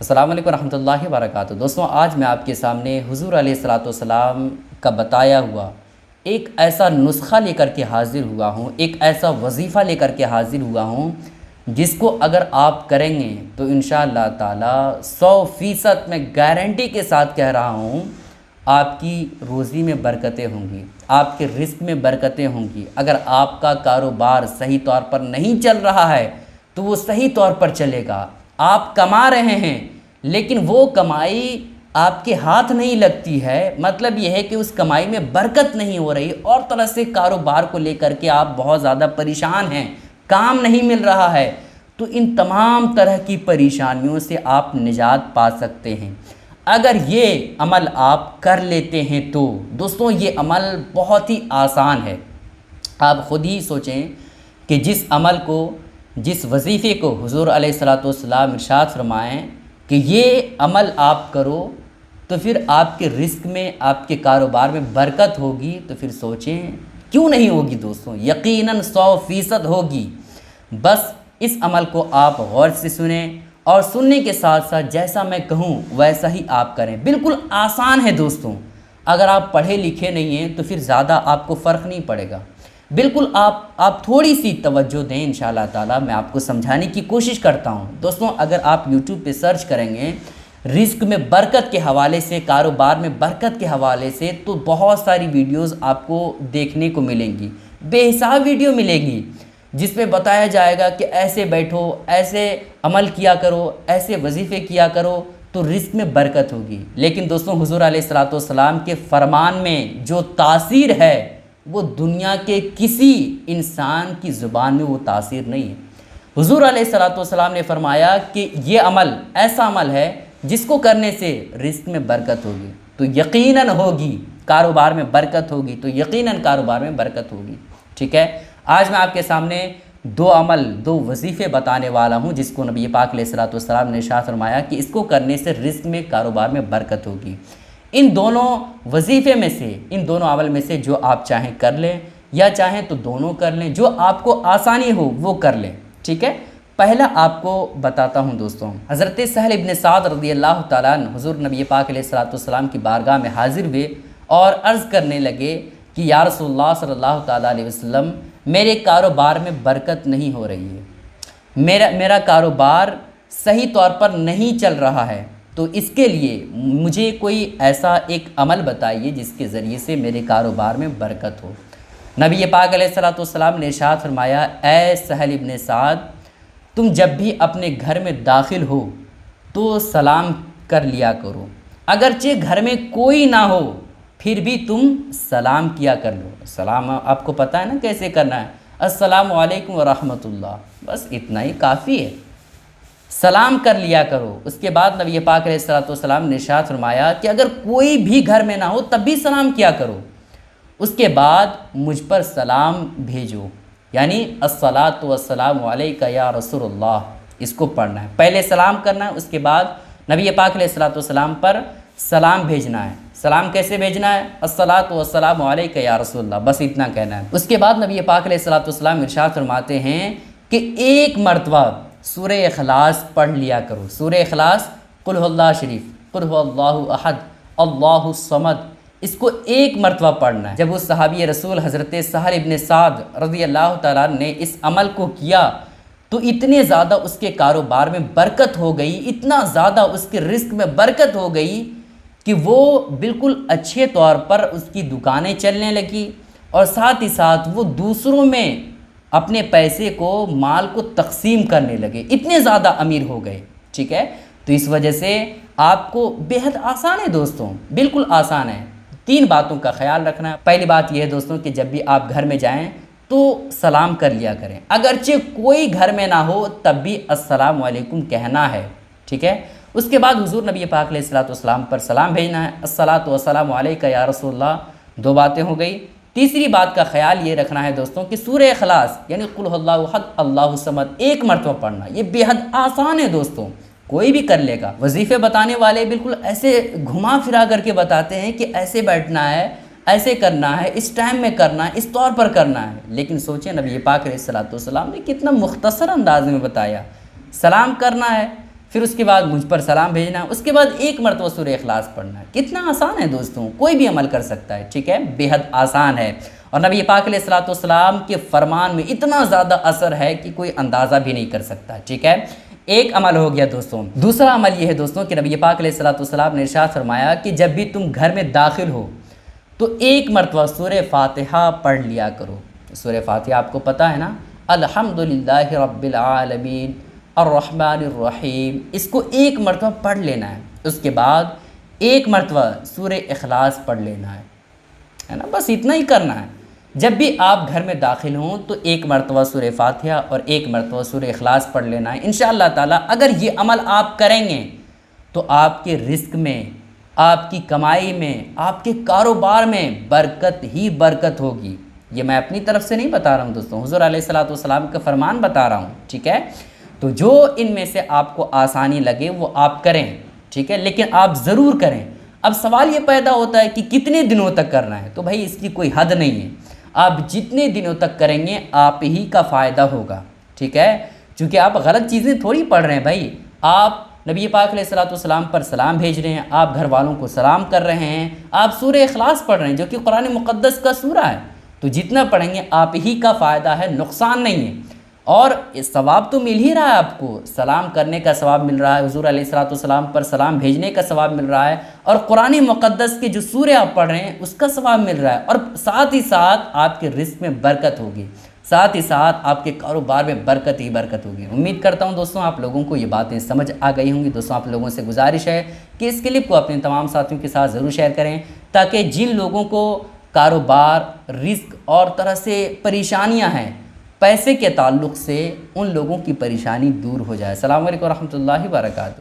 السلام علیکم ورحمۃ اللہ وبرکاتہ۔ دوستوں، آج میں آپ کے سامنے حضور علیہ الصلوۃ والسلام کا بتایا ہوا ایک ایسا نسخہ لے کر کے حاضر ہوا ہوں، ایک ایسا وظیفہ لے کر کے حاضر ہوا ہوں جس کو اگر آپ کریں گے تو انشاءاللہ تعالی 100% میں گارنٹی کے ساتھ کہہ رہا ہوں آپ کی روزی میں برکتیں ہوں گی، آپ کے رزق میں برکتیں ہوں گی۔ اگر آپ کا کاروبار صحیح طور پر نہیں چل رہا ہے تو وہ صحیح طور پر چلے گا۔ آپ کما رہے ہیں لیکن وہ کمائی آپ کے ہاتھ نہیں لگتی ہے، مطلب یہ ہے کہ اس کمائی میں برکت نہیں ہو رہی، اور طرح سے کاروبار کو لے کر کے آپ بہت زیادہ پریشان ہیں، کام نہیں مل رہا ہے، تو ان تمام طرح کی پریشانیوں سے آپ نجات پا سکتے ہیں اگر یہ عمل آپ کر لیتے ہیں تو۔ دوستوں، یہ عمل بہت ہی آسان ہے۔ آپ خود ہی سوچیں کہ جس عمل کو، جس وظیفے کو حضور علیہ الصلوۃ والسلام ارشاد فرمائیں کہ یہ عمل آپ کرو تو پھر آپ کے رزق میں، آپ کے کاروبار میں برکت ہوگی، تو پھر سوچیں کیوں نہیں ہوگی دوستوں، یقیناً 100% ہوگی۔ بس اس عمل کو آپ غور سے سنیں، اور سننے کے ساتھ ساتھ جیسا میں کہوں ویسا ہی آپ کریں۔ بالکل آسان ہے دوستوں، اگر آپ پڑھے لکھے نہیں ہیں تو پھر زیادہ آپ کو فرق نہیں پڑے گا۔ بالکل آپ تھوڑی سی توجہ دیں، انشاءاللہ تعالی میں آپ کو سمجھانے کی کوشش کرتا ہوں۔ دوستوں، اگر آپ یوٹیوب پہ سرچ کریں گے رزق میں برکت کے حوالے سے، کاروبار میں برکت کے حوالے سے، تو بہت ساری ویڈیوز آپ کو دیکھنے کو ملیں گی، بے حساب ویڈیو ملے گی جس میں بتایا جائے گا کہ ایسے بیٹھو، ایسے عمل کیا کرو، ایسے وظیفے کیا کرو تو رزق میں برکت ہوگی۔ لیکن دوستوں، حضور علیہ الصلوۃ والسلام کے فرمان میں جو تاثیر ہے وہ دنیا کے کسی انسان کی زبان میں وہ تاثیر نہیں ہے۔ حضور علیہ الصلوۃ والسلام نے فرمایا کہ یہ عمل ایسا عمل ہے جس کو کرنے سے رزق میں برکت ہوگی تو یقیناً ہوگی، کاروبار میں برکت ہوگی تو یقیناً کاروبار میں برکت ہوگی۔ ٹھیک ہے، آج میں آپ کے سامنے دو عمل، دو وظیفے بتانے والا ہوں جس کو نبی پاک علیہ الصلوۃ والسلام نے ارشاد فرمایا کہ اس کو کرنے سے رزق میں، کاروبار میں برکت ہوگی۔ ان دونوں وظیفے میں سے، ان دونوں عمل میں سے جو آپ چاہیں کر لیں، یا چاہیں تو دونوں کر لیں، جو آپ کو آسانی ہو وہ کر لیں۔ ٹھیک ہے، پہلا آپ کو بتاتا ہوں دوستوں، حضرت سہل ابن سعد رضی اللہ تعالیٰ عنہ حضور نبی پاک علیہ الصلوۃ والسلام کی بارگاہ میں حاضر ہوئے اور عرض کرنے لگے کہ یا رسول اللہ صلی اللہ تعالیٰ علیہ وسلم، میرے کاروبار میں برکت نہیں ہو رہی ہے، میرا کاروبار صحیح طور پر نہیں چل رہا ہے، تو اس کے لیے مجھے کوئی ایسا ایک عمل بتائیے جس کے ذریعے سے میرے کاروبار میں برکت ہو۔ نبی پاک علیہ الصلوۃ والسلام نے ارشاد فرمایا، اے سہل ابن سعد، تم جب بھی اپنے گھر میں داخل ہو تو سلام کر لیا کرو، اگرچہ گھر میں کوئی نہ ہو پھر بھی تم سلام کیا کر لو۔ سلام آپ کو پتہ ہے نا کیسے کرنا ہے، السلام علیکم ورحمۃ اللہ، بس اتنا ہی کافی ہے، سلام کر لیا کرو۔ اس کے بعد نبی پاک علیہ الصلوۃ والسلام نے ارشاد فرمایا کہ اگر کوئی بھی گھر میں نہ ہو تب بھی سلام کیا کرو، اس کے بعد مجھ پر سلام بھیجو، یعنی الصلاۃ والسلام علیک یا رسول اللہ، اس کو پڑھنا ہے۔ پہلے سلام کرنا ہے، اس کے بعد نبی پاک علیہ الصلوۃ والسلام پر سلام بھیجنا ہے۔ سلام کیسے بھیجنا ہے؟ الصلاۃ والسلام علیک یا رسول اللہ، بس اتنا کہنا ہے۔ اس کے بعد نبی پاک علیہ الصلوۃ والسلام ارشاد فرماتے ہیں کہ ایک مرتبہ سورہ اخلاص پڑھ لیا کرو۔ سورہ اخلاص، قل هو اللہ شریف، قل هو اللہ احد، اللہ الصمد، اس کو ایک مرتبہ پڑھنا ہے۔ جب اس صحابی رسول حضرت سہل ابن سعد رضی اللہ تعالیٰ نے اس عمل کو کیا تو اتنے زیادہ اس کے کاروبار میں برکت ہو گئی، اتنا زیادہ اس کے رزق میں برکت ہو گئی کہ وہ بالکل اچھے طور پر اس کی دکانیں چلنے لگی، اور ساتھ ہی ساتھ وہ دوسروں میں اپنے پیسے کو، مال کو تقسیم کرنے لگے، اتنے زیادہ امیر ہو گئے۔ ٹھیک ہے، تو اس وجہ سے آپ کو بے حد آسان ہے دوستوں، بالکل آسان ہے۔ تین باتوں کا خیال رکھنا ہے۔ پہلی بات یہ ہے دوستوں کہ جب بھی آپ گھر میں جائیں تو سلام کر لیا کریں، اگرچہ کوئی گھر میں نہ ہو تب بھی السلام علیکم کہنا ہے۔ ٹھیک ہے، اس کے بعد حضور نبی پاک علیہ الصلوۃ والسلام پر سلام بھیجنا ہے، الصلاۃ والسلام علیک یا رسول اللہ، دو باتیں ہو گئی۔ تیسری بات کا خیال یہ رکھنا ہے دوستوں کہ سورہ اخلاص یعنی قل هو اللہ احد اللہ الصمد ایک مرتبہ پڑھنا، یہ بے حد آسان ہے دوستوں، کوئی بھی کر لے گا۔ وظیفے بتانے والے بالکل ایسے گھما پھرا کر کے بتاتے ہیں کہ ایسے بیٹھنا ہے، ایسے کرنا ہے، اس ٹائم میں کرنا ہے، اس طور پر کرنا ہے، لیکن سوچیں نبی پاک علیہ الصلوۃ والسلام نے کتنا مختصر انداز میں بتایا۔ سلام کرنا ہے، پھر اس کے بعد مجھ پر سلام بھیجنا ہے، اس کے بعد ایک مرتبہ سورہ اخلاص پڑھنا ہے۔ کتنا آسان ہے دوستوں، کوئی بھی عمل کر سکتا ہے، ٹھیک ہے، بے حد آسان ہے۔ اور نبی پاک علیہ الصلوۃ والسلام کے فرمان میں اتنا زیادہ اثر ہے کہ کوئی اندازہ بھی نہیں کر سکتا، ٹھیک ہے۔ ایک عمل ہو گیا دوستوں۔ دوسرا عمل یہ ہے دوستوں کہ نبی پاک علیہ الصلوۃ والسلام نے ارشاد فرمایا کہ جب بھی تم گھر میں داخل ہو تو ایک مرتبہ سورہ فاتحہ پڑھ لیا کرو۔ سورہ فاتحہ آپ کو پتہ ہے نا، الحمدللہ رب العالمین الرحمن الرحیم، اس کو ایک مرتبہ پڑھ لینا ہے۔ اس کے بعد ایک مرتبہ سورہ اخلاص پڑھ لینا ہے نا، بس اتنا ہی کرنا ہے۔ جب بھی آپ گھر میں داخل ہوں تو ایک مرتبہ سورہ فاتحہ اور ایک مرتبہ سورہ اخلاص پڑھ لینا ہے۔ انشاءاللہ تعالیٰ اگر یہ عمل آپ کریں گے تو آپ کے رزق میں، آپ کی کمائی میں، آپ کے کاروبار میں برکت ہی برکت ہوگی۔ یہ میں اپنی طرف سے نہیں بتا رہا ہوں دوستوں، حضور علیہ الصلوۃ والسلام کا فرمان بتا رہا ہوں، ٹھیک ہے۔ تو جو ان میں سے آپ کو آسانی لگے وہ آپ کریں، ٹھیک ہے، لیکن آپ ضرور کریں۔ اب سوال یہ پیدا ہوتا ہے کہ کتنے دنوں تک کرنا ہے، تو بھائی اس کی کوئی حد نہیں ہے، آپ جتنے دنوں تک کریں گے آپ ہی کا فائدہ ہوگا، ٹھیک ہے، چونکہ آپ غلط چیزیں تھوڑی پڑھ رہے ہیں بھائی۔ آپ نبی پاک علیہ الصلوۃ والسلام پر سلام بھیج رہے ہیں، آپ گھر والوں کو سلام کر رہے ہیں، آپ سورہ اخلاص پڑھ رہے ہیں جو کہ قرآن مقدس کا سورہ ہے، تو جتنا پڑھیں گے آپ ہی کا فائدہ ہے، نقصان نہیں ہے۔ اور ثواب تو مل ہی رہا ہے، آپ کو سلام کرنے کا ثواب مل رہا ہے، حضور علیہ الصلوۃ والسلام پر سلام بھیجنے کا ثواب مل رہا ہے، اور قرآن مقدس کے جو سورے آپ پڑھ رہے ہیں اس کا ثواب مل رہا ہے، اور ساتھ ہی ساتھ آپ کے رزق میں برکت ہوگی، ساتھ ہی ساتھ آپ کے کاروبار میں برکت ہی برکت ہوگی۔ امید کرتا ہوں دوستوں آپ لوگوں کو یہ باتیں سمجھ آ گئی ہوں گی۔ دوستوں آپ لوگوں سے گزارش ہے کہ اس کلپ کو اپنے تمام ساتھیوں کے ساتھ ضرور شیئر کریں، تاکہ جن لوگوں کو کاروبار، رزق اور طرح سے پریشانیاں ہیں پیسے کے تعلق سے، ان لوگوں کی پریشانی دور ہو جائے۔ السلام علیکم ورحمۃ اللہ وبرکاتہ۔